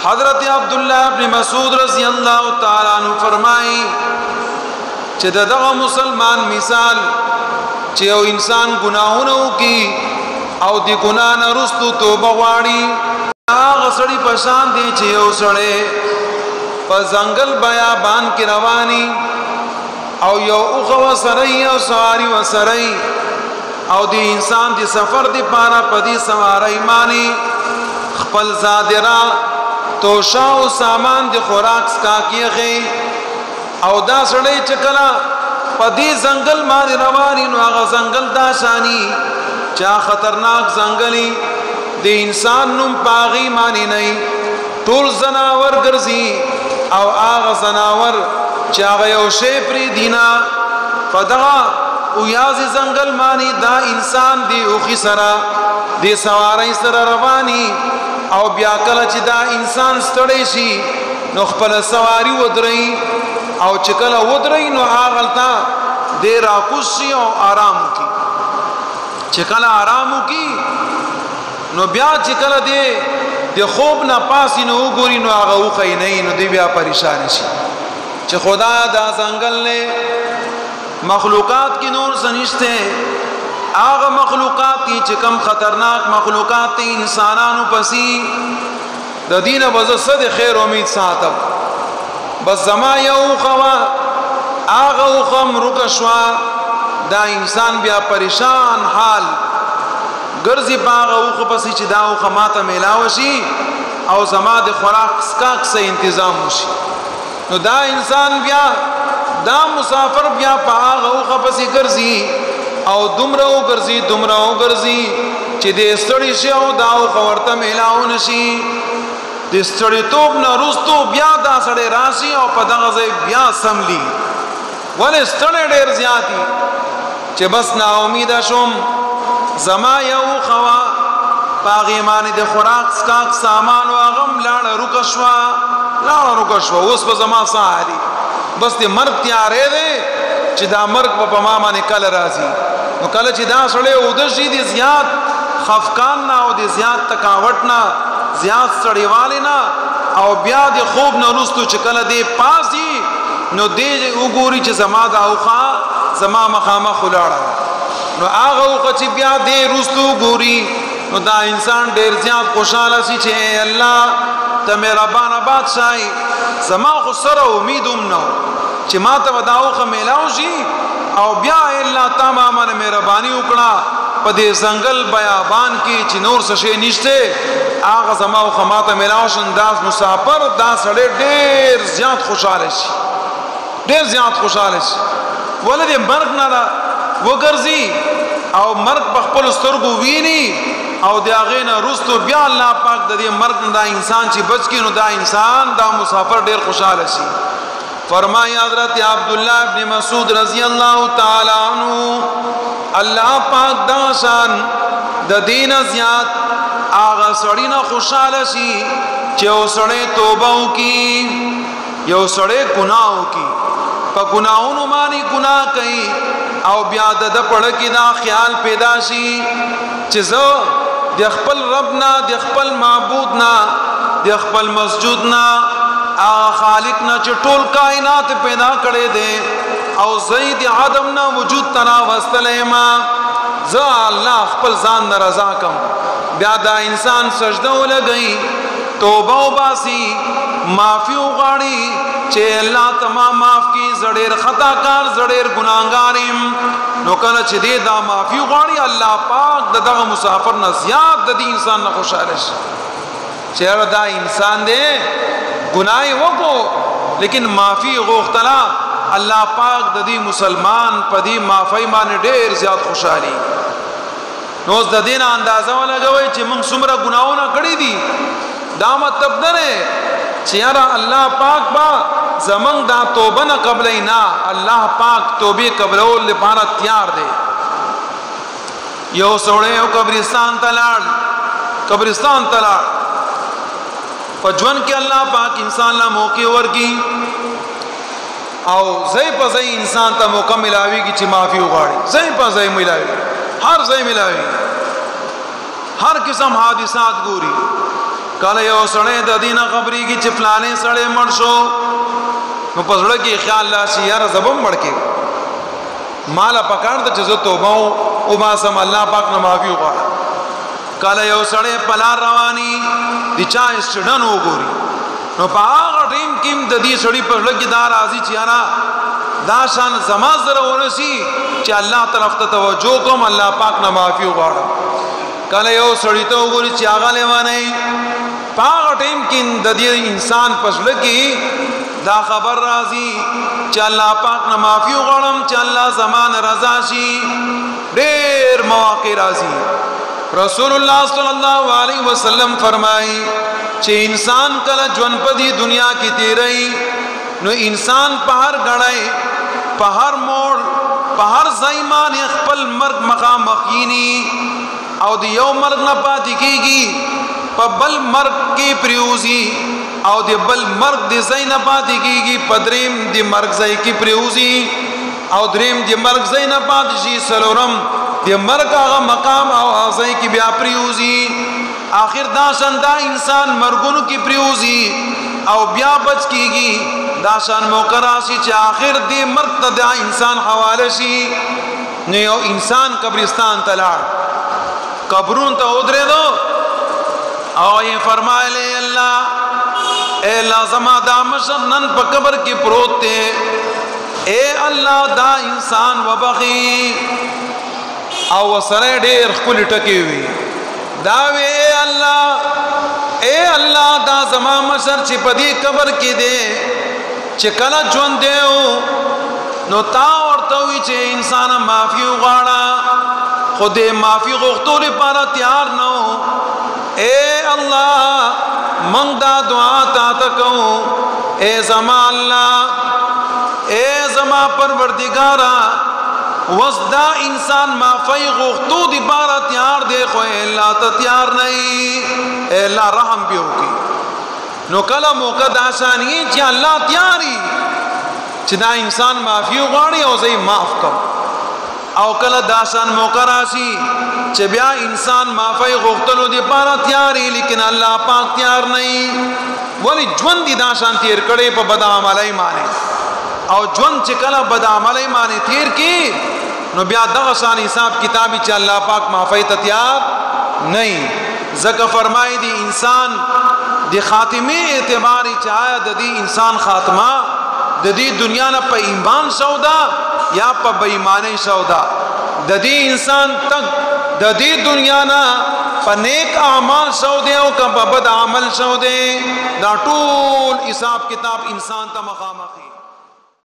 حضرت عبداللہ ابن مسعود رضی اللہ تعالیٰ عنہ فرمائی چې دغه مسلمان مثال چې یو انسان گناهونه کوي او دی گناه نه رستو توبه غواړي هغه سړی په شان دی چې یو سړی په ځنګل بیابان کې رواني او یو اوغه وسري او سواری وسري او دی انسان دی سفر دی پارا پدی سواری مانی خپل زادرا توشا او سامان دی خوراک سکا کیږي او دا سړی چکلا پدی ځنګل باندې رواني نو هغه ځنګل دا شانی چا خطرناک ځنګلي دی انسان نوم پاغي مانی نه ټول زناور ګرځي او هغه زناور چې هغه یو شی پری دینا فدغه او یازي ځنګل مانی دا انسان دی او خسرا دی سواری سره رواني او بیا کله چې دا انسان ستړی شي نو خپل سواری ودري او چې کله ودري نو هغه تا دی راکوشي او آرام کی چې کله آرام کی نو بیا چې کله دی د خوب نه پاسې نو وګوري نو هغه وخی نه نو دی بیا پریشان شي چې خدا دا ځنګل نه مخلوقات کی نور سنشته هغه مخلوقات کی چې کم خطرناک مخلوقات ته انسانانو پسی د دینه وزه صد خیر امید ساتم بس زما یو خوا هغه خم رکشوا دا انسان بیا پریشان حال ګرځي باغه او خو پسی چې دا او خماته میلاو شي او زما د خوراک سکاک سه تنظیم وشي نو دا انسان بیا دا مسافر بیا پاغه او خپسي ګرځي او دومره او ګرځي چې د ستړي شي او دا او خورته میلاو نشي د ستړي توپ نه رستو بیا دا سړی راشي او په دغه ځای بیا سملی ولې ستړي ډیر زیاتی چې بس نا امید شوم زما یو خوا پاغیمان د خوراک سکاک سامان او غم لاړه رکشوا اوس په زما ساحلی بس د مرګ تیارې ده چې دا مرګ په ما باندې کله راځي نو کله چې دا سړی او د شي د زیات خفقان نه او د زیات تکاوت نه زیات سړیواله نه او بیا د خوب نه رستو چې کله دی پاسي نو دی وګوري چې زما دا اوخه زما مخامه خلاړه نو هغه وخت چې بیا دی رستو ګوري نو دا انسان ډیر زیات خوشاله شي چې الله ته مهربان بادشاہي زما خو سره امیدوم نو چې ما ته وداوخه میلاو شي او بیا الله تماما مهرباني وکړه په دې ځنګل بیابان کې چې نور څه شي نشته هغه زما خو ما ته میلاو شي انداز مسافر دا سړی ډیر زیات خوشاله شي ولې مرګ نه وګرځي او مرګ په خپل سترګو ویني او د هغه نه رستو بیا الله پاک د دې مرګ دا انسان چې بچ کینو دا انسان دا مسافر ډیر خوشاله شي فرمایا حضرت عبداللہ ابن مسعود رضی اللہ تعالی عنہ الله پاک دا شان د دین زیات آغا سړی نه خوشاله شي چې او سړی توبه وکي یو سړی ګناه وکي په ګناہوں باندې ګناه کوي او بیا د پړه کې دا خیال پیدا شي چې زه د خپل رب نه د خپل معبود نه د خپل مسجود نه خالق نه چې ټول کائنات پیدا کړي دي او زید عدم نه وجود تنا واستلما زه الله خپل ځان ناراضه کوم بیا دا انسان سجده ولګي توبه وباسي معافي وغواړي چې الله تمام معاف کی زړیر خطا کار زړیر ګناګارم نو کله چې دې دا معافي وغواړي الله پاک دغه مسافر نه زیات د انسان نه خوشاله شي چې دا انسان دې گناہ وکړو لیکن معافی غوښتلا الله پاک د دې مسلمان په دې معافی باندې ډېر زیات خوشالي نو د دین اندازه ولګوي چې موږ څومره ګناونه کړی دي دا مطلب نه چې یاره الله پاک با زمنګ دا توبه نه قبلې نه الله پاک توبه قبلول لپاره تیار دی یو سوړې او قبرستان تلاړ پجون کې الله پاک انسان لا موقع ورګي او زئی په زئی انسان ته موقع ملاويږي چې معافي وغواړي زئی په زئی ملاوي هر زئی ملاوي هر قسم حادثات ګوري کله یو سړی د دینه خبرېږي چې فلانې سړی مړ شو نو په زړه کې خیال راشي یاره زه به هم مړ کېږم ماله پکار ده چې زه توبه وباسم الله پاک نه معافي وغواړم کله یو سړی په لار رواني د چا ایکسیډنټ وګوري نو په هغه ټیم کې د دې سړي په زړه کې دا راځي چې یاره دا شان زما سره ورسي چې الله طرف ته توجه کوم الله پاک نه معافي وغواړم کله یو سړی ته وګوري چې هغه لیوانه په هغه ټیم کې د دې انسان په زړه کې دا خبر راځي چې الله پاک نه معافي وغواړم چې الله زمان رضا شي ډېر مواقع راځي رسول الله صلی الله علیه وسلم فرمایي چې انسان کله ژوند په دې دنیا کې تیري نو انسان په هر غړای په هر موړ په هر ځای باندې خپل مرګ مخامخ یینی او د یو مرګ نه پاتې کیږي په بل مرګ کې پریوزي او د بل مرګ د ځای نه پاتې کیږي په دریم د مرګ ځای کې پریوزي او دریم د مرګ ځای نه پاتې شي سلورم د مرګ هغه مقام او ځای کې بیا پریوزي آخر دا شاندا انسان مرګونو کې پریوزي او بیا بچ کیږي دا شان موقع راشي چې آخر دې مرګ ته دا انسان حواله شي نو یو انسان قبرستان ته لاړ قبرون ته ودرېدو او یې فرمایله الله اے الله زما دا مشر نن په قبر کې پروت دی اے الله دا انسان وبخي او سره ډېر خپل ټکی وي دا وی اے الله دا زما مشر چې په دې قبر کې دی چې کله ژوند دیو نو تا ورته وی چې انسان معافي وغواړه خو دې معافي غوښتو لپاره تیار نه اے الله منگ دا دعا تا تکو اے زما اللہ اے زما پروردگارا وزدا انسان معافی غختو دی بارا تیار دے خو اے اللہ تا تیار نہیں اے اللہ رحم بھی ہوگی نو کلا موقع داشانی چی اللہ تیاری چی دا انسان معافی غاڑی او زی معاف کر او کله داشان موقع راشي چې بیا انسان معافی غوښتلو دی پاره تیاری لیکن الله پاک تیار نه ولی ژوند دي داشان تیر کړي په بد عملای معنی او ژوند چې کله بد عملای معنی تیر کی نو بیا دغه شان حساب کتابي چې الله پاک معافی ته تیار نه ځکه فرمایي دی انسان دی خاتمه اعتباری چایا د دې انسان خاتمه د دې دنیا نه په ایمان سودا یا په بېایمانی سودا د دې انسان تک د دې دنیا نه په نیک اعمال سودې او په بد عمل سودې دا ټول حساب کتاب انسان ته مخامخ